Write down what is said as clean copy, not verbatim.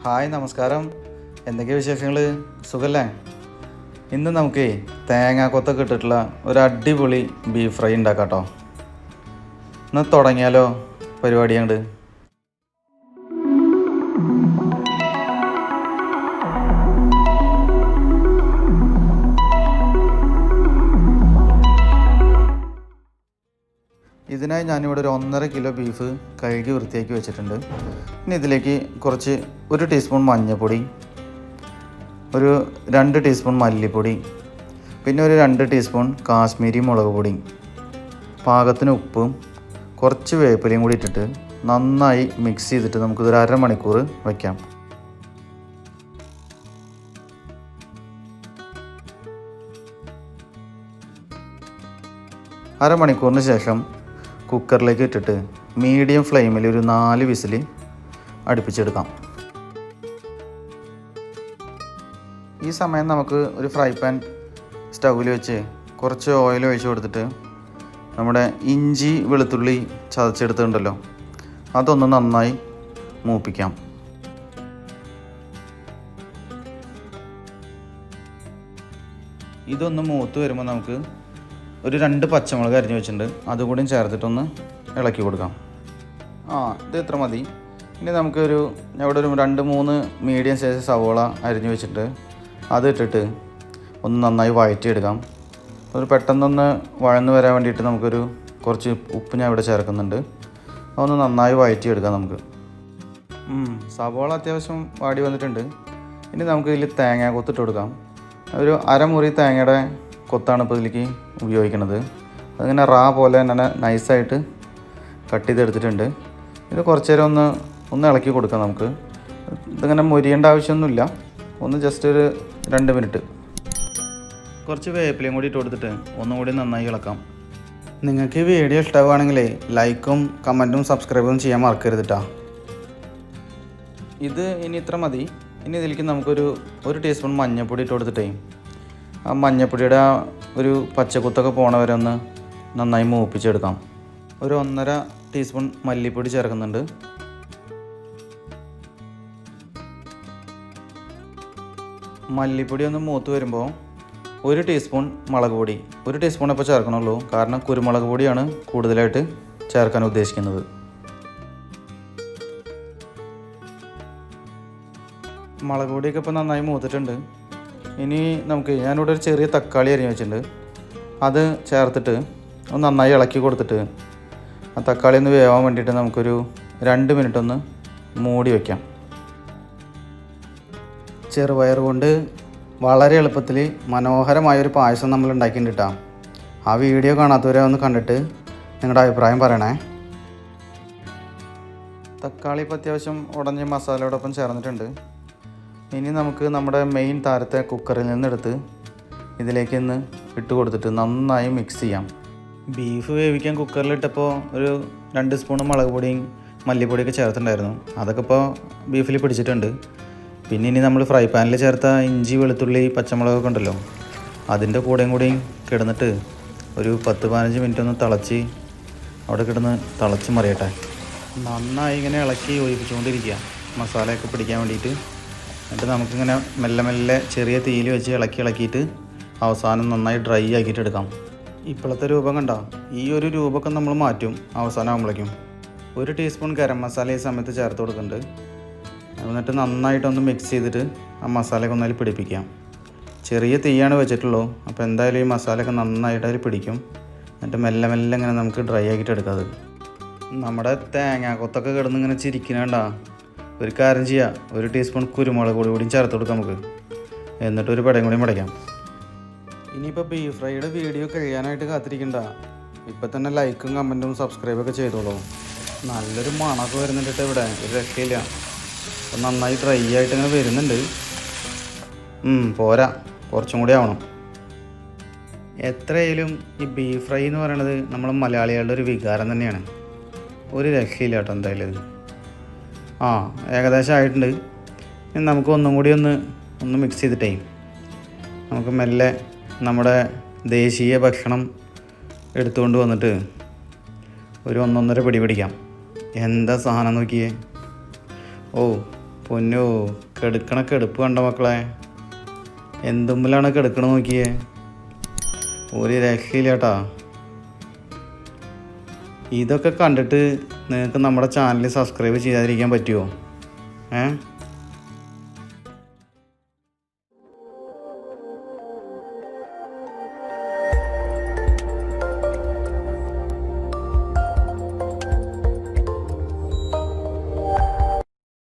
Hi നമസ്കാരം. എന്തൊക്കെയാണ് വിശേഷങ്ങൾ? സുഖല്ലേ? ഇന്ന് നമുക്ക് തേങ്ങാക്കൊത്തൊക്കെ ഇട്ടിട്ടുള്ള ഒരു അടിപൊളി ബീഫ് ഫ്രൈ ഉണ്ടാക്കാം കേട്ടോ. ഇന്ന് തുടങ്ങിയാലോ പരിപാടി? അങ്ങോട്ട് ഇതിനായി ഞാനിവിടെ ഒരു 1.5 കിലോ ബീഫ് കഴുകി വൃത്തിയാക്കി വെച്ചിട്ടുണ്ട്. ഇനി ഇതിലേക്ക് കുറച്ച് 1 ടീസ്പൂൺ മഞ്ഞൾപ്പൊടി, ഒരു 2 ടീസ്പൂൺ മല്ലിപ്പൊടി, പിന്നെ ഒരു 2 ടീസ്പൂൺ കാശ്മീരി മുളക് പൊടി, പാകത്തിന് ഉപ്പും കുറച്ച് വേപ്പിലയും കൂടി ഇട്ടിട്ട് നന്നായി മിക്സ് ചെയ്തിട്ട് നമുക്കിതൊരു അരമണിക്കൂർ വയ്ക്കാം. അരമണിക്കൂറിന് ശേഷം കുക്കറിലേക്ക് ഇട്ടിട്ട് മീഡിയം ഫ്ലെയിമിൽ ഒരു 4 വിസിൽ അടുപ്പിച്ചെടുക്കാം. ഈ സമയം നമുക്ക് ഒരു ഫ്രൈ പാൻ സ്റ്റൗവിൽ വെച്ച് കുറച്ച് ഓയിൽ ഒഴിച്ച് കൊടുത്തിട്ട് നമ്മുടെ ഇഞ്ചി വെളുത്തുള്ളി ചതച്ചെടുത്തിട്ടുണ്ടല്ലോ അതൊന്ന് നന്നായി മൂപ്പിക്കാം. ഇതൊന്ന് മൂത്ത് വരുമ്പോൾ നമുക്ക് ഒരു 2 പച്ചമുളക് അരിഞ്ഞ് വെച്ചിട്ടുണ്ട്, അതുകൂടി ചേർത്തിട്ടൊന്ന് ഇളക്കി കൊടുക്കാം. ഇത് ഇത്ര മതി. ഇനി നമുക്കൊരു ഇവിടെ ഒരു 2-3 മീഡിയം സൈസ് സവോള അരിഞ്ഞ് വെച്ചിട്ട് അത് ഇട്ടിട്ട് ഒന്ന് നന്നായി വഴറ്റിയെടുക്കാം. ഒരു പെട്ടെന്നൊന്ന് വഴന്ന് വരാൻ വേണ്ടിയിട്ട് നമുക്കൊരു കുറച്ച് ഉപ്പ് ഞാൻ ഇവിടെ ചേർക്കുന്നുണ്ട്. അതൊന്ന് നന്നായി വഴറ്റിയെടുക്കാം നമുക്ക്. സവോള അത്യാവശ്യം വാടി വന്നിട്ടുണ്ട്. ഇനി നമുക്ക് ഇതിൽ തേങ്ങ കൊത്തിട്ട് കൊടുക്കാം. ഒരു അരമുറി തേങ്ങയുടെ കൊത്താണ് ഇപ്പോൾ ഇതിലേക്ക് ഉപയോഗിക്കുന്നത്. അതിങ്ങനെ പോലെ തന്നെ നൈസായിട്ട് കട്ട് ചെയ്തെടുത്തിട്ടുണ്ട്. ഇത് കുറച്ച് നേരം ഒന്ന് ഇളക്കി കൊടുക്കാം നമുക്ക്. ഇതിങ്ങനെ മൊരിയേണ്ട ആവശ്യമൊന്നുമില്ല, ഒന്ന് ജസ്റ്റ് ഒരു 2 മിനിറ്റ്. കുറച്ച് വേപ്പിലയും കൂടി ഇട്ട് കൊടുത്തിട്ട് ഒന്നും കൂടി നന്നായി ഇളക്കാം. നിങ്ങൾക്ക് ഈ വീഡിയോ ഇഷ്ടമാവുകയാണെങ്കിൽ ലൈക്കും കമൻറ്റും സബ്സ്ക്രൈബും ചെയ്യാൻ മറക്കരുത് കേട്ടോ. ഇത് ഇനി ഇത്ര മതി. ഇനി ഇതിലേക്ക് നമുക്കൊരു 1 ടീസ്പൂൺ മഞ്ഞൾപ്പൊടി ഇട്ട് കൊടുത്തിട്ടേ ആ മഞ്ഞൾപ്പൊടിയുടെ ഒരു പച്ചക്കുത്തൊക്കെ പോണ വരെ ഒന്ന് നന്നായി മൂപ്പിച്ചെടുക്കാം. ഒരു 1.5 ടീസ്പൂൺ മല്ലിപ്പൊടി ചേർക്കുന്നുണ്ട്. മല്ലിപ്പൊടി ഒന്ന് മൂത്ത് വരുമ്പോൾ 1 ടീസ്പൂൺ മുളക് പൊടി, 1 ടീസ്പൂൺ ഇപ്പോൾ ചേർക്കണുള്ളൂ, കാരണം കുരുമുളക് പൊടിയാണ് കൂടുതലായിട്ട് ചേർക്കാൻ ഉദ്ദേശിക്കുന്നത്. മുളക് പൊടിയൊക്കെ ഇപ്പോൾ നന്നായി മൂത്തിട്ടുണ്ട്. ഇനി ഞാനിവിടെ ഒരു ചെറിയ തക്കാളി അരിഞ്ഞ് വെച്ചിട്ടുണ്ട്, അത് ചേർത്തിട്ട് ഒന്ന് നന്നായി ഇളക്കി കൊടുത്തിട്ട് ആ തക്കാളി ഒന്ന് വേവാൻ വേണ്ടിയിട്ട് നമുക്കൊരു 2 മിനിറ്റ് ഒന്ന് മൂടി വയ്ക്കാം. ചെറുപയർ കൊണ്ട് വളരെ എളുപ്പത്തിൽ മനോഹരമായൊരു പായസം നമ്മൾ ഉണ്ടാക്കിയിട്ടുണ്ട് കേട്ടോ. ആ വീഡിയോ കാണാത്തവരെ ഒന്ന് കണ്ടിട്ട് നിങ്ങളുടെ അഭിപ്രായം പറയണേ. തക്കാളി ഇപ്പോൾ അത്യാവശ്യം ഉടഞ്ഞ മസാലയോടൊപ്പം ചേർന്നിട്ടുണ്ട്. ഇനി നമുക്ക് നമ്മുടെ മെയിൻ താരത്തെ കുക്കറിൽ നിന്നെടുത്ത് ഇതിലേക്ക് ഇട്ട് കൊടുത്തിട്ട് നന്നായി മിക്സ് ചെയ്യാം. ബീഫ് വേവിക്കാൻ കുക്കറിലിട്ടപ്പോൾ ഒരു 2 സ്പൂൺ മുളക് പൊടിയും മല്ലിപ്പൊടിയൊക്കെ ചേർത്തിട്ടുണ്ടായിരുന്നു, അതൊക്കെ ഇപ്പോൾ ബീഫിൽ പിടിച്ചിട്ടുണ്ട്. പിന്നെ ഇനി നമ്മൾ ഫ്രൈ പാനിൽ ചേർത്ത ഇഞ്ചി വെളുത്തുള്ളി പച്ചമുളകൊക്കെ ഉണ്ടല്ലോ അതിൻ്റെ കൂടെയും കിടന്നിട്ട് ഒരു 10-15 മിനിറ്റ് ഒന്ന് അവിടെ കിടന്ന് തിളച്ച് മറിയട്ടെ. നന്നായി ഇങ്ങനെ ഇളക്കി ഒഴിപ്പിച്ചുകൊണ്ടിരിക്കുക മസാലയൊക്കെ പിടിക്കാൻ വേണ്ടിയിട്ട്. എന്നിട്ട് നമുക്കിങ്ങനെ മെല്ലെ ചെറിയ തീയിൽ വെച്ച് ഇളക്കിയിട്ട് അവസാനം നന്നായി ഡ്രൈ ആക്കിയിട്ട് എടുക്കാം. ഇപ്പോഴത്തെ രൂപം കണ്ടോ, ഈ ഒരു രൂപമൊക്കെ നമ്മൾ മാറ്റും അവസാനം ആകുമ്പോഴേക്കും. 1 ടീസ്പൂൺ ഗരം മസാല ഈ സമയത്ത് ചേർത്ത് കൊടുക്കുന്നുണ്ട്. എന്നിട്ട് നന്നായിട്ടൊന്ന് മിക്സ് ചെയ്തിട്ട് ആ മസാലയൊക്കെ ഒന്നതിൽ പിടിപ്പിക്കാം. ചെറിയ തീയാണ് വെച്ചിട്ടുള്ളൂ, അപ്പോൾ എന്തായാലും ഈ മസാലയൊക്കെ നന്നായിട്ട് അതിൽ പിടിക്കും. എന്നിട്ട് മെല്ലെ ഇങ്ങനെ നമുക്ക് ഡ്രൈ ആക്കിയിട്ട് എടുക്കാം. നമ്മുടെ തേങ്ങാക്കൊത്തൊക്കെ കിടന്ന് ഇങ്ങനെ ചിരിക്കണേണ്ട. ഒരു കാര്യം ചെയ്യാം, 1 ടീസ്പൂൺ കുരുമുളക് കൂടിയും ചേർത്ത് കൊടുക്കാം നമുക്ക്. എന്നിട്ട് ഒരു പടയും കൂടി മടക്കാം. ഇനിയിപ്പോൾ ബീഫ് ഫ്രൈയുടെ വീഡിയോ കഴിയാനായിട്ട് കാത്തിരിക്കണ്ട, ഇപ്പം തന്നെ ലൈക്കും കമൻറ്റും സബ്സ്ക്രൈബൊക്കെ ചെയ്തോളൂ. നല്ലൊരു മണമൊക്കെ വരുന്നുണ്ട് കേട്ടോ. ഇവിടെ ഒരു രക്ഷയില്ല, അപ്പം നന്നായി ഡ്രൈ ആയിട്ട് ഇങ്ങനെ വരുന്നുണ്ട്. പോരാ, കുറച്ചും കൂടി ആവണം. എത്രയായാലും ഈ ബീഫ് ഫ്രൈ എന്ന് പറയുന്നത് നമ്മൾ മലയാളികളുടെ ഒരു വികാരം തന്നെയാണ്. ഒരു രക്ഷയില്ല കേട്ടോ എന്തായാലും ഇത്. ഏകദേശം ആയിട്ടുണ്ട്. ഇനി നമുക്ക് ഒന്നും കൂടി ഒന്ന് മിക്സ് ചെയ്തിട്ടേ നമുക്ക് മെല്ലെ നമ്മുടെ ദേശീയ ഭക്ഷണം എടുത്തുകൊണ്ട് വന്നിട്ട് ഒരു 1-1.5 പിടി പിടിക്കാം. എന്താ സാധനം നോക്കിയേ. പൊന്നോ, കെടുപ്പ് കണ്ട മക്കളെ, എന്തുമ്പിലാണ് കെടുക്കണ നോക്കിയേ, ഒരു രക്ഷയില്ല കേട്ടാ. ഇതൊക്കെ കണ്ടിട്ട് നിങ്ങൾക്ക് നമ്മുടെ ചാനൽ സബ്സ്ക്രൈബ് ചെയ്യാതിരിക്കാൻ പറ്റുമോ?